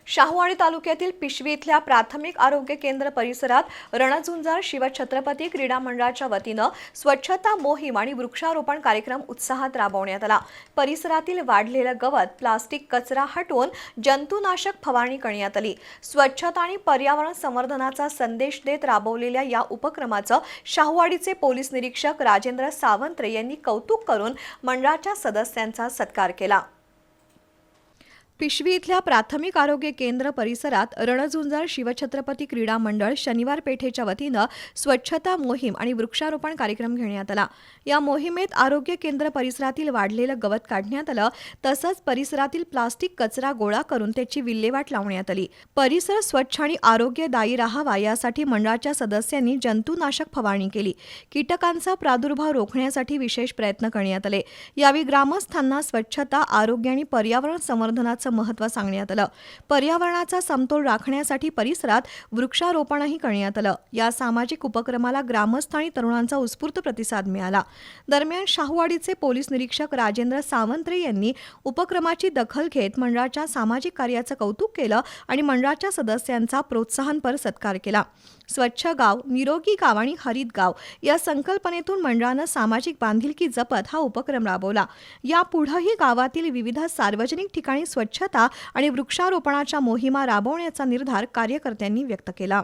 शाहूवाडी तालुक्यातील पिशवी इथल्या प्राथमिक आरोग्य केंद्र परिसरात रणझुंजार शिवछत्रपती क्रीडा मंडळाच्या वतीनं स्वच्छता मोहीम आणि वृक्षारोपण कार्यक्रम उत्साहात राबवण्यात आला। परिसरातील वाढलेलं गवत, प्लास्टिक कचरा हटवून जंतुनाशक फवारणी करण्यात आली। स्वच्छता आणि पर्यावरण संवर्धनाचा संदेश देत राबवलेल्या या उपक्रमाचं शाहूवाडीचे पोलीस निरीक्षक राजेंद्र सावंत्रे यांनी कौतुक करून मंडळाच्या सदस्यांचा सत्कार केला। पिशवी इथल्या प्राथमिक आरोग्य केंद्र परिसरात रणझुंजार शिवछत्रपती क्रीडा मंडळ शनिवार पेठेच्या वतीनं स्वच्छता मोहीम आणि वृक्षारोपण कार्यक्रम घेण्यात आला। या मोहिमेत आरोग्य केंद्र परिसरातील वाढलेलं गवत काढण्यात आलं, तसंच परिसरातील प्लास्टिक कचरा गोळा करून त्याची विल्हेवाट लावण्यात आली। परिसर स्वच्छ आणि आरोग्यदायी राहावा यासाठी मंडळाच्या सदस्यांनी जंतुनाशक फवारणी केली। कीटकांचा प्रादुर्भाव रोखण्यासाठी विशेष प्रयत्न करण्यात आले। यावेळी ग्रामस्थांना स्वच्छता, आरोग्य आणि पर्यावरण संवर्धनाचं महत्त्व सांगण्यात आलं। पर्यावरणाचा समतोल राखण्यासाठी परिसरात वृक्षारोपणही करण्यात आलं। या सामाजिक उपक्रमाला ग्रामस्थ आणि तरुणांचा उत्स्फूर्त प्रतिसाद मिळाला। दरम्यान शाहूवाडीचे पोलीस निरीक्षक राजेंद्र सावंत्रे यांनी उपक्रमाची दखल घेत मंडळाच्या सामाजिक कार्याचं कौतुक केलं आणि मंडळाच्या सदस्यांचा प्रोत्साहनपर सत्कार केला। स्वच्छ गाव, निरोगी गाव आणि हरित गाव या संकल्पनेतून मंडळानं सामाजिक बांधिलकी जपत हा उपक्रम राबवला। यापुढेही गावातील विविध सार्वजनिक ठिकाणी स्वच्छता आणि वृक्षारोपणाच्या मोहिमा राबवण्याचा निर्धार कार्यकर्त्यांनी व्यक्त केला।